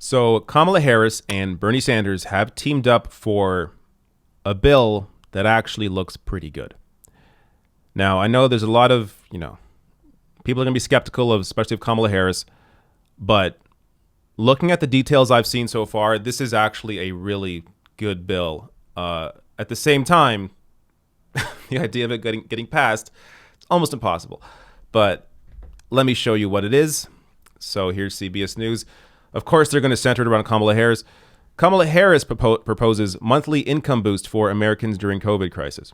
So Kamala Harris and Bernie Sanders have teamed up for a bill that actually looks pretty good. Now, I know there's a lot of, people are going to be skeptical of, especially of Kamala Harris, but looking at the details I've seen so far, this is actually a really good bill. At the same time, the idea of it getting passed, it's almost impossible. But let me show you what it is. So here's CBS News. Of course, they're going to center it around Kamala Harris. Kamala Harris proposes monthly income boost for Americans during COVID crisis.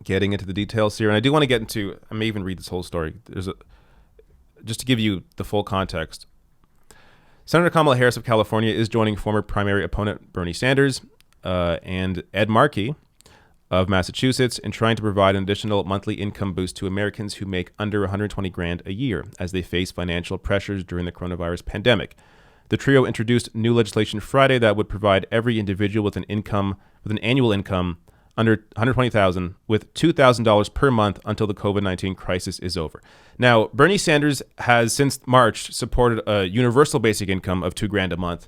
Getting into the details here, and I do want to get into, I may even read this whole story. Just to give you the full context. Senator Kamala Harris of California is joining former primary opponent Bernie Sanders and Ed Markey of Massachusetts in trying to provide an additional monthly income boost to Americans who make under 120 grand a year as they face financial pressures during the coronavirus pandemic. The trio introduced new legislation Friday that would provide every individual with an annual income under $120,000 with $2,000 per month until the COVID-19 crisis is over. Now, Bernie Sanders has since March supported a universal basic income of $2,000 a month.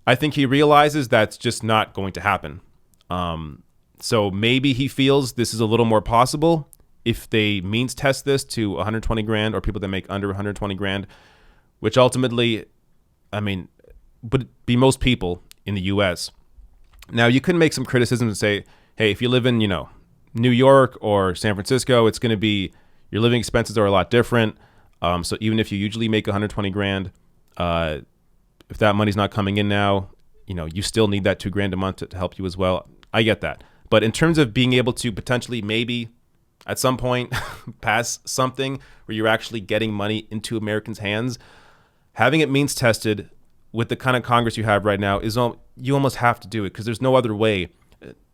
I think he realizes that's just not going to happen. So maybe he feels this is a little more possible if they means test this to 120 grand or people that make under 120 grand, which ultimately, would be most people in the U.S. Now, you can make some criticisms and say, hey, if you live in, New York or San Francisco, it's going to be, your living expenses are a lot different. So even if you usually make 120 grand, if that money's not coming in now, you still need that $2,000 a month to help you as well. I get that. But in terms of being able to potentially maybe at some point pass something where you're actually getting money into Americans' hands, having it means tested with the kind of Congress you have right now you almost have to do it because there's no other way.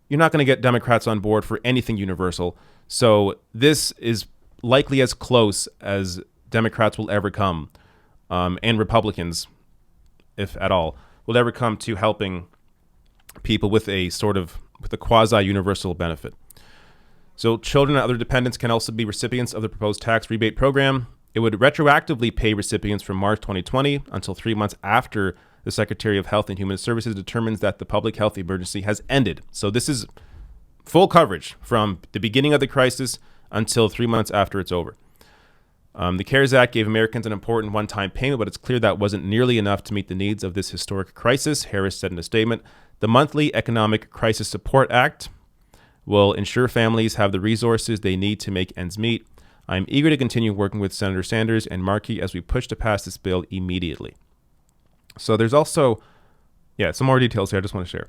You're not going to get Democrats on board for anything universal. So this is likely as close as Democrats will ever come, and Republicans, if at all, will ever come to helping people with a quasi-universal benefit. So children and other dependents can also be recipients of the proposed tax rebate program. It would retroactively pay recipients from March 2020 until 3 months after the Secretary of Health and Human Services determines that the public health emergency has ended. So this is full coverage from the beginning of the crisis until 3 months after it's over. The CARES Act gave Americans an important one-time payment, but it's clear that wasn't nearly enough to meet the needs of this historic crisis, Harris said in a statement. The monthly Economic Crisis Support Act will ensure families have the resources they need to make ends meet. I'm eager to continue working with Senator Sanders and Markey as we push to pass this bill immediately. So there's also, some more details here I just want to share.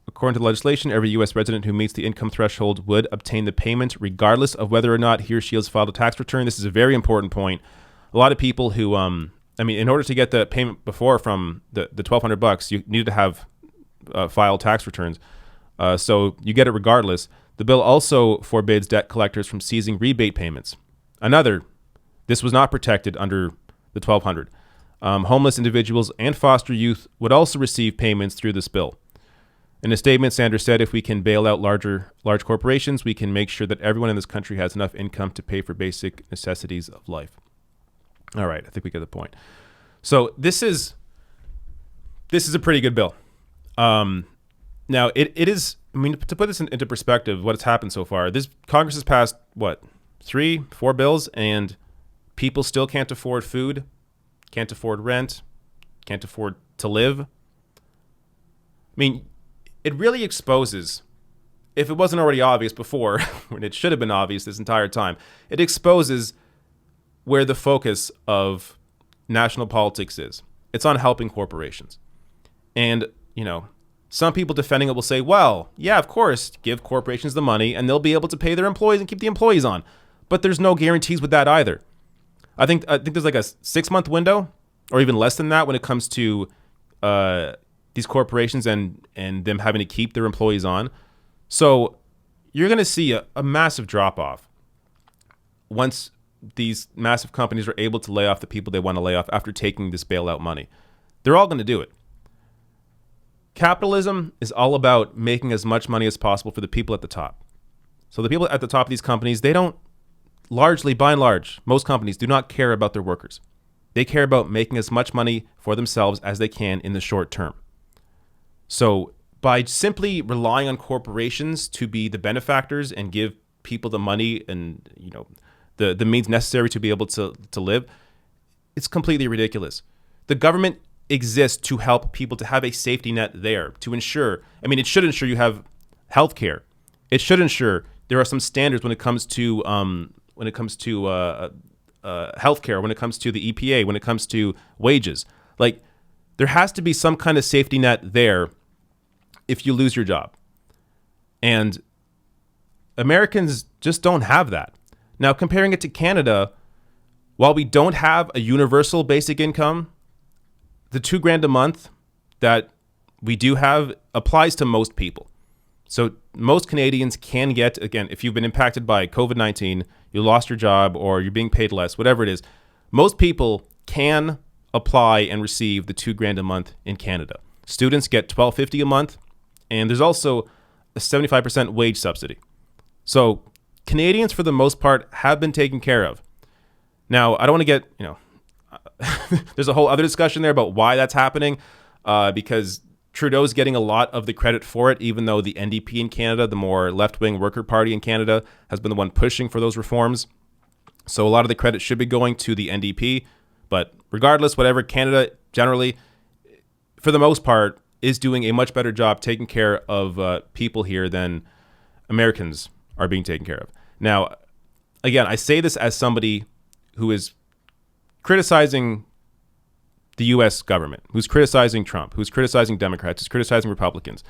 According to the legislation, every U.S. resident who meets the income threshold would obtain the payment regardless of whether or not he or she has filed a tax return. This is a very important point. A lot of people who, in order to get the payment before from the $1,200, you needed to have filed tax returns. So you get it regardless. The bill also forbids debt collectors from seizing rebate payments. This was not protected under the $1,200. Homeless individuals and foster youth would also receive payments through this bill. In a statement, Sanders said, if we can bail out large corporations, we can make sure that everyone in this country has enough income to pay for basic necessities of life. All right, I think we get the point. So this is a pretty good bill. Now, it is, to put this into perspective, what has happened so far, this Congress has passed, 3-4 bills, and people still can't afford food, can't afford rent, can't afford to live. It really exposes, if it wasn't already obvious before, when it should have been obvious this entire time, it exposes where the focus of national politics is. It's on helping corporations. And, some people defending it will say, well, yeah, of course, give corporations the money and they'll be able to pay their employees and keep the employees on. But there's no guarantees with that either. I think there's like a 6-month window or even less than that when it comes to these corporations and them having to keep their employees on. So you're going to see a massive drop off once these massive companies are able to lay off the people they want to lay off after taking this bailout money. They're all going to do it. Capitalism is all about making as much money as possible for the people at the top. So the people at the top of these companies, they don't largely, by and large, most companies do not care about their workers. They care about making as much money for themselves as they can in the short term. So by simply relying on corporations to be the benefactors and give people the money and the means necessary to be able to live, it's completely ridiculous. The government exists to help people to have a safety net there to ensure. I mean, it should ensure you have health care. It should ensure there are some standards when it comes to healthcare, when it comes to the EPA, when it comes to wages. Like, there has to be some kind of safety net there if you lose your job. And Americans just don't have that. Now, comparing it to Canada, while we don't have a universal basic income, the $2,000 a month that we do have applies to most people. So most Canadians can get, again, if you've been impacted by COVID-19, you lost your job or you're being paid less, whatever it is, most people can apply and receive the $2,000 a month in Canada. Students get $1,250 a month, and there's also a 75% wage subsidy. So Canadians, for the most part, have been taken care of. Now, I don't want to get, there's a whole other discussion there about why that's happening, because Trudeau's getting a lot of the credit for it, even though the NDP in Canada, the more left-wing worker party in Canada, has been the one pushing for those reforms. So a lot of the credit should be going to the NDP. But regardless, whatever, Canada generally, for the most part, is doing a much better job taking care of people here than Americans are being taken care of. Now, again, I say this as somebody who is criticizing the U.S. government, who's criticizing Trump, who's criticizing Democrats, who's criticizing Republicans.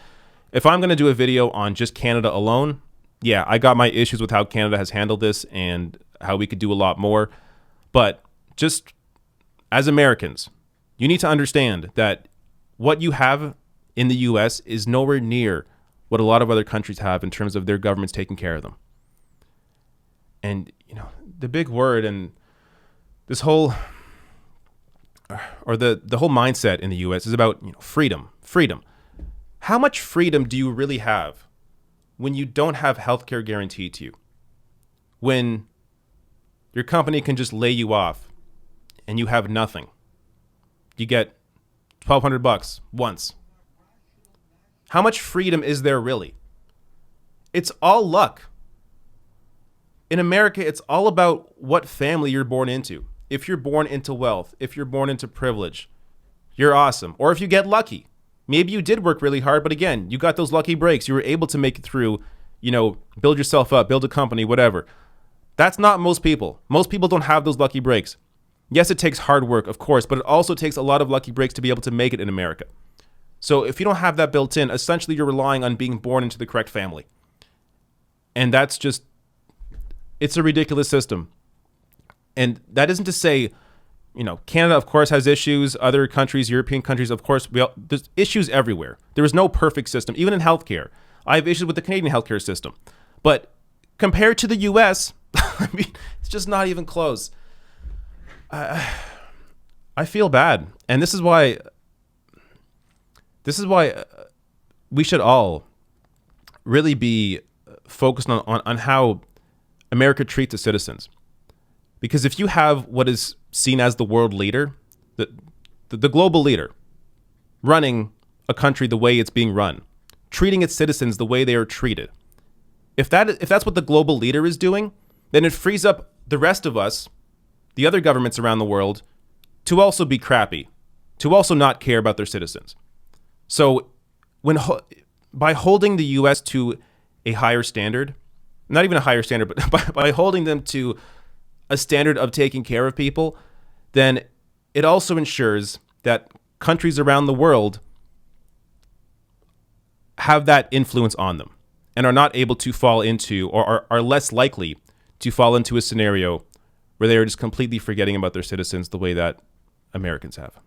If I'm going to do a video on just Canada alone, yeah, I got my issues with how Canada has handled this and how we could do a lot more. But just as Americans, you need to understand that what you have in the U.S. is nowhere near what a lot of other countries have in terms of their governments taking care of them. And, the big word and this whole, or the whole mindset in the U.S. is about, freedom. How much freedom do you really have when you don't have healthcare guaranteed to you? When your company can just lay you off and you have nothing. You get $1,200 once. How much freedom is there really? It's all luck. In America, it's all about what family you're born into. If you're born into wealth, if you're born into privilege, you're awesome. Or if you get lucky, maybe you did work really hard, but again, you got those lucky breaks. You were able to make it through, build yourself up, build a company, whatever. That's not most people. Most people don't have those lucky breaks. Yes, it takes hard work, of course, but it also takes a lot of lucky breaks to be able to make it in America. So if you don't have that built in, essentially you're relying on being born into the correct family. And that's just, it's a ridiculous system. And that isn't to say, Canada, of course, has issues. Other countries, European countries, of course, there's issues everywhere. There is no perfect system, even in healthcare. I have issues with the Canadian healthcare system. But compared to the U.S., I mean, it's just not even close. I feel bad. And this is why we should all really be focused on how America treats its citizens. Because if you have what is seen as the world leader, the global leader, running a country the way it's being run, treating its citizens the way they are treated, if that's what the global leader is doing, then it frees up the rest of us, the other governments around the world, to also be crappy, to also not care about their citizens. So by holding the U.S. to a higher standard, not even a higher standard, but by holding them to a standard of taking care of people, then it also ensures that countries around the world have that influence on them and are not able to fall into, or are less likely to fall into a scenario where they are just completely forgetting about their citizens the way that Americans have.